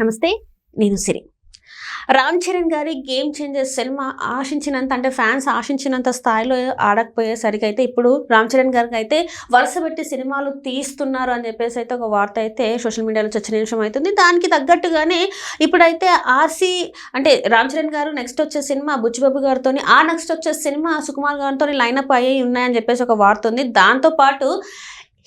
నమస్తే, నేను సిరి. రామ్ చరణ్ గారి గేమ్ చేంజర్ సినిమా ఆశించినంత, అంటే ఫ్యాన్స్ ఆశించినంత స్థాయిలో ఆడకపోయేసరికి అయితే ఇప్పుడు రామ్ చరణ్ గారికి అయితే వరుస పెట్టి సినిమాలు తీస్తున్నారు అని చెప్పేసి అయితే ఒక వార్త అయితే సోషల్ మీడియాలో చర్చనీయాంశం అవుతుంది. దానికి తగ్గట్టుగానే ఇప్పుడైతే ఆర్సీ అంటే రామ్ చరణ్ గారు నెక్స్ట్ వచ్చే సినిమా బుచ్చిబాబు గారితో, ఆ నెక్స్ట్ వచ్చే సినిమా సుకుమార్ గారితో లైనప్ అయ్యి ఉన్నాయని చెప్పేసి ఒక వార్త ఉంది. దాంతోపాటు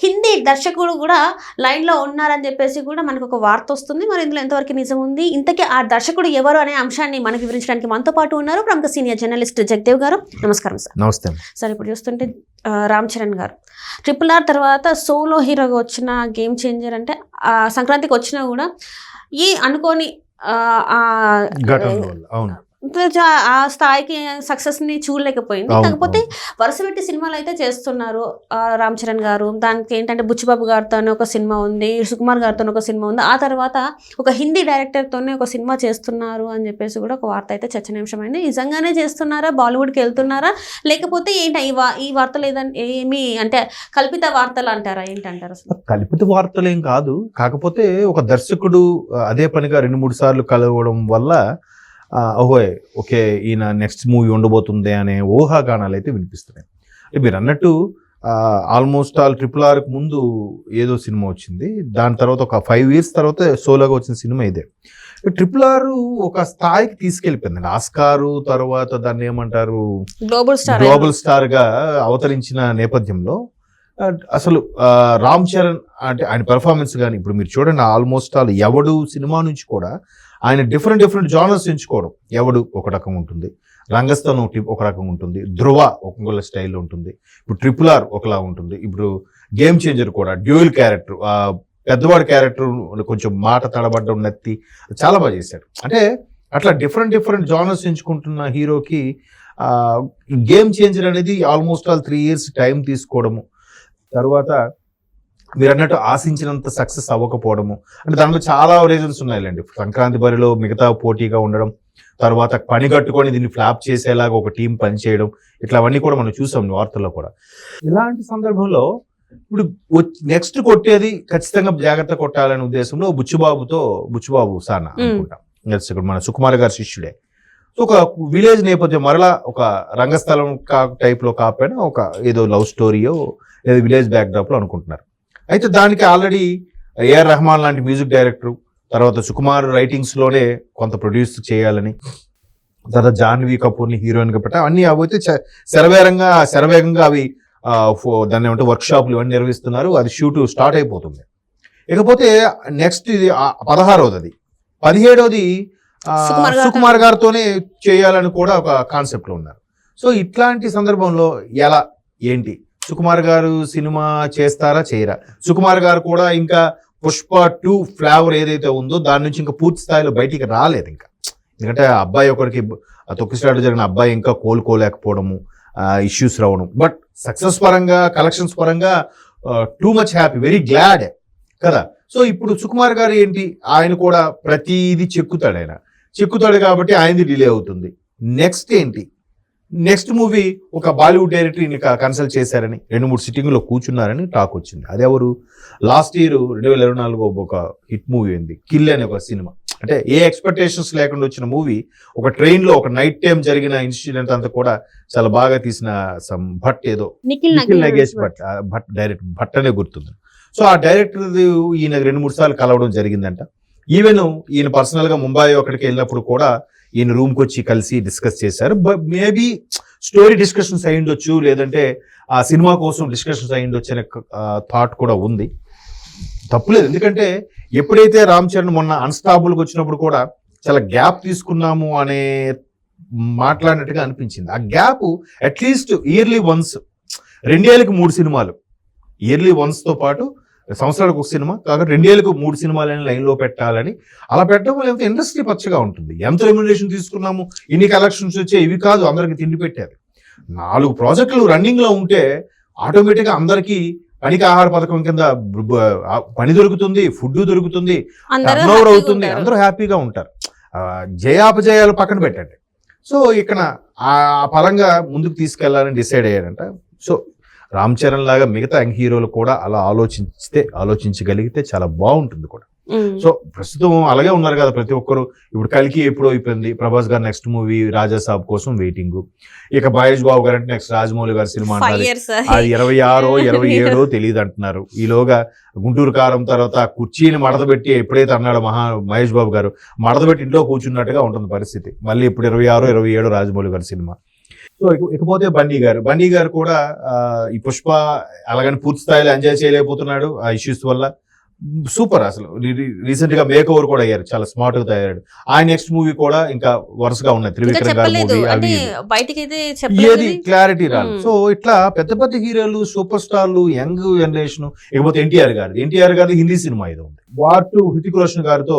హిందీ దర్శకుడు కూడా లైన్లో ఉన్నారని చెప్పేసి కూడా మనకు ఒక వార్త వస్తుంది. మరి ఇందులో ఎంతవరకు నిజం ఉంది, ఇంతకీ ఆ దర్శకుడు ఎవరు అనే అంశాన్ని మనకు వివరించడానికి మనతో పాటు ఉన్నారు ప్రముఖ సీనియర్ జర్నలిస్ట్ జగదేవ్ గారు. నమస్కారం సార్. నమస్తే సార్. ఇప్పుడు చూస్తుంటే రామ్ చరణ్ గారు RRR తర్వాత సోలో హీరోగా వచ్చిన గేమ్ చేంజర్ అంటే సంక్రాంతికి వచ్చినా కూడా ఈ అనుకోని ఆ స్థాయికి సక్సెస్ని చూడలేకపోయింది. కాకపోతే వరుస పెట్టి సినిమాలు అయితే చేస్తున్నారు రామ్ చరణ్ గారు. దానికి ఏంటంటే బుచ్చిబాబు గారితో ఒక సినిమా ఉంది, సుకుమార్ గారితో ఒక సినిమా ఉంది, ఆ తర్వాత ఒక హిందీ డైరెక్టర్తోనే ఒక సినిమా చేస్తున్నారు అని చెప్పేసి కూడా ఒక వార్త అయితే చర్చనీయాంశమైంది. నిజంగానే చేస్తున్నారా, బాలీవుడ్కి వెళ్తున్నారా, లేకపోతే ఏంటి ఈ వార్తలు ఏదంటే ఏమి అంటే కల్పిత వార్తలు అంటారా, ఏంటంటారు? అసలు కల్పిత వార్తలు ఏం కాదు. కాకపోతే ఒక దర్శకుడు అదే పనిగా 2-3 సార్లు కలవడం వల్ల ఓకే ఈయన నెక్స్ట్ మూవీ ఉండబోతుంది అనే ఊహాగానాలు అయితే వినిపిస్తున్నాయి. మీరు అన్నట్టు ఆల్మోస్ట్ ఆల్ RRRకి ముందు ఏదో సినిమా వచ్చింది, దాని తర్వాత ఒక 5 years తర్వాత సోలోగా వచ్చిన సినిమా ఇదే. RRR ఒక స్థాయికి తీసుకెళ్ళిపోయింది. ఆస్కారు తర్వాత దాన్ని ఏమంటారు గ్లోబల్ స్టార్ గా అవతరించిన నేపథ్యంలో అసలు రామ్ చరణ్ అంటే ఆయన పెర్ఫార్మెన్స్ కానీ ఇప్పుడు మీరు చూడండి, ఆల్మోస్ట్ ఆల్ ఎవడు సినిమా నుంచి కూడా ఆయన డిఫరెంట్ జానర్స్ ఎంచుకోవడం. ఎవడు ఒక రకం ఉంటుంది, రంగస్థలం ఒక రకం ఉంటుంది, ధ్రువ ఒక స్టైల్లో ఉంటుంది, ఇప్పుడు RRR ఒకలా ఉంటుంది, ఇప్పుడు గేమ్ చేంజర్ కూడా డ్యూయల్ క్యారెక్టర్, పెద్దవాడి క్యారెక్టర్ కొంచెం మాట తడబడ్డం, నత్తి చాలా బాగా చేశాడు. అంటే అట్లా డిఫరెంట్ జానర్స్ ఎంచుకుంటున్న హీరోకి గేమ్ చేంజర్ అనేది ఆల్మోస్ట్ ఆల్ 3 years టైం తీసుకోవడము, తర్వాత మీరు అన్నట్టు ఆశించినంత సక్సెస్ అవ్వకపోవడము, అంటే దాంట్లో చాలా రీజన్స్ ఉన్నాయిలేండి. సంక్రాంతి బరిలో మిగతా పోటీగా ఉండడం, తర్వాత పని కట్టుకొని దీన్ని ఫ్లాప్ చేసేలాగా ఒక టీం పనిచేయడం, ఇట్లా అవన్నీ కూడా మనం చూసాం వార్తల్లో కూడా. ఇలాంటి సందర్భంలో ఇప్పుడు నెక్స్ట్ కొట్టేది ఖచ్చితంగా జాగ్రత్త కొట్టాలనే ఉద్దేశంలో బుచ్చిబాబు సానా అనుకుంటాం, మన సుకుమార్ గారి శిష్యుడే. సో ఒక విలేజ్ నేపథ్యం, మరలా ఒక రంగస్థలం టైప్లో కాకపోయినా ఒక ఏదో లవ్ స్టోరీయో లేదా విలేజ్ బ్యాక్డ్రాప్లో అనుకుంటున్నారు. అయితే దానికి ఆల్రెడీ AR రెహమాన్ లాంటి మ్యూజిక్ డైరెక్టర్, తర్వాత సుకుమార్ రైటింగ్స్లోనే కొంత ప్రొడ్యూస్ చేయాలని, తర్వాత జాహ్నవి కపూర్ని హీరోయిన్గా పెట్టా, అన్నీ అవైతే శరవేగంగా అవి దాన్ని ఏమంటే వర్క్షాప్లు ఇవన్నీ నిర్వహిస్తున్నారు. అది షూట్ స్టార్ట్ అయిపోతుంది. ఇకపోతే నెక్స్ట్ ఇది 16వది, అది 17వది సుకుమార్ గారితోనే చేయాలని కూడా ఒక కాన్సెప్ట్లో ఉన్నారు. సో ఇట్లాంటి సందర్భంలో ఎలా ఏంటి, సుకుమార్ గారు సినిమా చేస్తారా చేయరా? సుకుమార్ గారు కూడా ఇంకా పుష్ప 2 ఫ్లేవర్ ఏదైతే ఉందో దాని నుంచి ఇంకా పూర్తి స్థాయిలో బయటికి రాలేదు ఇంకా. ఎందుకంటే అబ్బాయి ఒకరికి తొక్కిసలాట జరిగిన అబ్బాయి ఇంకా కోలుకోలేకపోవడము, ఇష్యూస్ రావడం. బట్ సక్సెస్ పరంగా, కలెక్షన్స్ పరంగా too much happy, very glad కదా. సో ఇప్పుడు సుకుమార్ గారు ఏంటి, ఆయన కూడా ప్రతిదీ చెక్కుతాడు కాబట్టి ఆయనది డిలే అవుతుంది. నెక్స్ట్ ఏంటి, నెక్స్ట్ మూవీ ఒక బాలీవుడ్ డైరెక్టర్ కన్సల్ట్ చేశారని 2-3 సిట్టింగ్లో కూర్చున్నారని టాక్ వచ్చింది. అదెవరు, లాస్ట్ ఇయర్ 2024 ఒక హిట్ మూవీ ఉంది కిల్ అనే ఒక సినిమా. అంటే ఏ ఎక్స్పెక్టేషన్స్ లేకుండా వచ్చిన మూవీ, ఒక ట్రైన్లో ఒక నైట్ టైం జరిగిన ఇన్సిడెంట్ అంతా కూడా చాలా బాగా తీసిన భట్ ఏదో నిఖిల్ నగేష్ భట్ డైరెక్ట్ భట్ అనే గుర్తుంది. సో ఆ డైరెక్టర్ ఈయన 2-3 సార్లు కలవడం జరిగిందంట. ఈవెన్ ఈయన పర్సనల్గా ముంబై అక్కడికి వెళ్ళినప్పుడు కూడా ఈయన రూమ్కి వచ్చి కలిసి డిస్కస్ చేశారు. మేబీ స్టోరీ డిస్కషన్స్ అయ్యిండొచ్చు, లేదంటే ఆ సినిమా కోసం డిస్కషన్స్ అయ్యిండొచ్చు అనే థాట్ కూడా ఉంది. తప్పులేదు, ఎందుకంటే ఎప్పుడైతే రామ్ చరణ్ మొన్న అన్స్టాపుల్కి వచ్చినప్పుడు కూడా చాలా గ్యాప్ తీసుకున్నాము అనే మాట్లాడినట్టుగా అనిపించింది. ఆ గ్యాప్ అట్లీస్ట్ ఇయర్లీ వన్స్, 2 ఏళ్ళకి 3 సినిమాలు, ఇయర్లీ వన్స్తో పాటు సంవత్సరానికి ఒక సినిమా కాక 2 ఏళ్ళకు 3 సినిమాలని లైన్లో పెట్టాలని, అలా పెట్టడం వల్ల ఇండస్ట్రీ పచ్చగా ఉంటుంది. ఎంత రెమ్యునరేషన్ తీసుకున్నాము, ఇన్ని కలెక్షన్స్ వచ్చాయి, ఇవి కాదు అందరికి తిండి పెట్టారు. 4 ప్రాజెక్టులు రన్నింగ్లో ఉంటే ఆటోమేటిక్గా అందరికీ పనికి ఆహార పథకం కింద పని దొరుకుతుంది, ఫుడ్ దొరుకుతుంది, టర్నోవర్ అవుతుంది, అందరూ హ్యాపీగా ఉంటారు. జయాపజయాలు పక్కన పెట్టండి. సో ఇక్కడ ఆ పరంగా ముందుకు తీసుకెళ్లాలని డిసైడ్ అయ్యారంట. సో రామ్ చరణ్ లాగా మిగతా యంగ్ హీరోలు కూడా అలా ఆలోచించగలిగితే చాలా బాగుంటుంది కూడా. సో ప్రస్తుతం అలాగే ఉన్నారు కదా ప్రతి ఒక్కరు. ఇప్పుడు కల్కి ఎప్పుడో అయిపోయింది, ప్రభాస్ గారు నెక్స్ట్ మూవీ రాజా సాబ్ కోసం వెయిటింగ్. ఇక మహేష్ బాబు గారు అంటే నెక్స్ట్ రాజమౌళి గారి సినిమా అంటారు, అది 26 27 తెలియదు అంటున్నారు. ఈలోగా గుంటూరు కారం తర్వాత కుర్చీని మడతపెట్టి ఎప్పుడైతే అన్నాడో మహేష్ బాబు గారు, మడతపెట్టి ఇంట్లో కూర్చున్నట్టుగా ఉంటుంది పరిస్థితి. మళ్ళీ ఇప్పుడు 26 27 రాజమౌళి గారి సినిమా. సో ఇకపోతే బండి గారు కూడా ఈ పుష్ప అలాగని పూర్తి స్థాయిలో ఎంజాయ్ చేయలేకపోతున్నాడు ఆ ఇష్యూస్ వల్ల. సూపర్, అసలు రీసెంట్ గా మేక్ ఓవర్ కూడా అయ్యారు, చాలా స్మార్ట్ గా తయారాడు. ఆయన నెక్స్ట్ మూవీ కూడా ఇంకా వరుసగా ఉన్నాయి, త్రివిక్రమ్ గారి మూవీ, అవి ఏది క్లారిటీ రాదు. సో ఇట్లా పెద్ద పెద్ద హీరోలు, సూపర్ స్టార్లు, యంగ్ జనరేషన్. ఇకపోతే ఎన్టీఆర్ గారి హిందీ సినిమా ఇది ఉంది, వార్ 2 హృతిక్ రోషన్ గారితో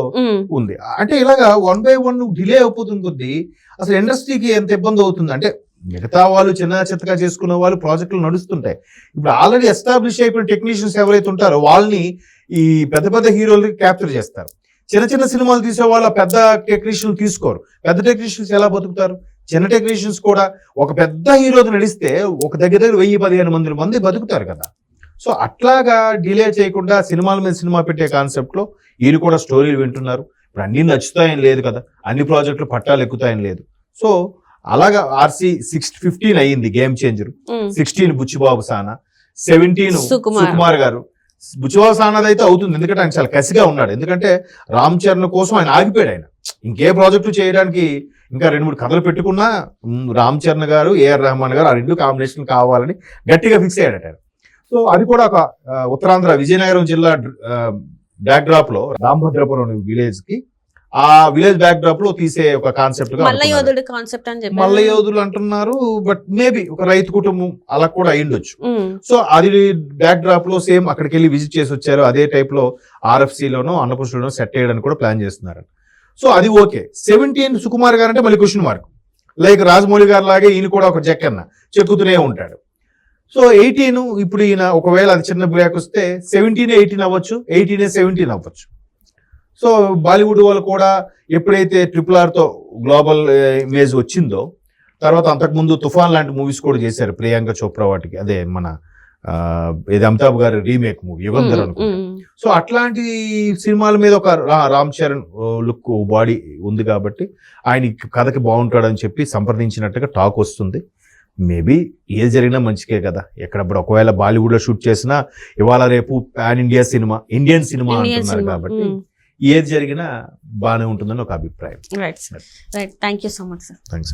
ఉంది. అంటే ఇలాగా 1 by 1 డిలే అయిపోతుంది కొద్దీ అసలు ఇండస్ట్రీకి ఎంత ఇబ్బంది అవుతుంది అంటే, మిగతా వాళ్ళు చిన్న చిత్తగా చేసుకున్న వాళ్ళు ప్రాజెక్టులు నడుస్తుంటాయి. ఇప్పుడు ఆల్రెడీ ఎస్టాబ్లిష్ అయిపోయిన టెక్నీషియన్స్ ఎవరైతే ఉంటారో వాళ్ళని ఈ పెద్ద పెద్ద హీరోలు క్యాప్చర్ చేస్తారు. చిన్న చిన్న సినిమాలు తీసే వాళ్ళు పెద్ద టెక్నీషియన్ తీసుకోరు. పెద్ద టెక్నీషియన్స్ ఎలా బతుకుతారు? చిన్న టెక్నీషియన్స్ కూడా ఒక పెద్ద హీరోతో నడిస్తే ఒక దగ్గర 1000-15 మంది బతుకుతారు కదా. సో అట్లాగా డిలే చేయకుండా సినిమాల మీద సినిమా పెట్టే కాన్సెప్ట్ లో వీళ్ళు కూడా స్టోరీలు వింటున్నారు. ఇప్పుడు అన్ని నచ్చుతాయని లేదు కదా, అన్ని ప్రాజెక్టులు పట్టాలు ఎక్కుతాయని లేదు. సో అలాగా RC 15 అయ్యింది గేమ్ చేంజర్, 16 బుచ్చిబాబు సానా, 17 సుకుమార్ గారు. బుచ్చిబాబు సానాది అయితే అవుతుంది, ఎందుకంటే ఆయన చాలా కసిగా ఉన్నాడు. ఎందుకంటే రామ్ చరణ్ కోసం ఆయన ఆగిపోయాడు. ఆయన ఇంకే ప్రాజెక్టు చేయడానికి ఇంకా 2-3 కథలు పెట్టుకున్నా రామ్ చరణ్ గారు, AR రెహమాన్ గారు ఆ 2 కాంబినేషన్ కావాలని గట్టిగా ఫిక్స్ అయ్యాడట. సో అది కూడా ఒక ఉత్తరాంధ్ర విజయనగరం జిల్లా బ్యాక్ డ్రాప్ లో రామభద్రపురం విలేజ్ కి, ఆ విలేజ్ బ్యాక్ డ్రాప్ లో తీసే ఒక కాన్సెప్ట్ గా మల్లయోధులు అంటున్నారు. బట్ మేబీ ఒక రైతు కుటుంబం అలా కూడా అయ్యుండొచ్చు. సో అది బ్యాక్ డ్రాప్ లో సేమ్ అక్కడికి వెళ్ళి విజిట్ చేసి వచ్చారు. అదే టైప్ లో RFC లోనో అన్నపూర్ణలోనో సెట్ చేయడానికి కూడా ప్లాన్ చేస్తున్నారు. సో అది ఓకే. 17 సుకుమార్ గారు అంటే మళ్ళీ క్వశ్చన్ మార్క్. లైక్ రాజమౌళి గారు లాగే ఈయన కూడా ఒక చెక్కన్న చెక్కుతూనే ఉంటాడు. సో 18 ఇప్పుడు ఈయన ఒకవేళ అది చిన్న బ్రేక్ వస్తే 17 18 అవ్వచ్చు, 18 17 అవ్వచ్చు. సో బాలీవుడ్ వాళ్ళు కూడా ఎప్పుడైతే RRR తో గ్లోబల్ ఇమేజ్ వచ్చిందో, తర్వాత అంతకుముందు తుఫాన్ లాంటి మూవీస్ కూడా చేశారు ప్రియాంక చోప్రా వాటికి, అదే మన ఇది అమితాబ్ గారి రీమేక్ మూవీ యుగంధర్ అనుకుంటా. సో అట్లాంటి సినిమాల మీద ఒక రామ్ చరణ్ లుక్ బాడీ ఉంది కాబట్టి ఆయన కథకి బాగుంటాడని చెప్పి సంప్రదించినట్టుగా టాక్ వస్తుంది. మేబీ ఏది జరిగినా మంచికే కదా. ఎక్కడప్పుడు ఒకవేళ బాలీవుడ్ లో షూట్ చేసినా ఇవాళ రేపు pan India cinema, Indian cinema అంటున్నారు కాబట్టి ఏది జరిగినా బాగానే ఉంటుందని ఒక అభిప్రాయం. Right, thank you so much sir. Thanks.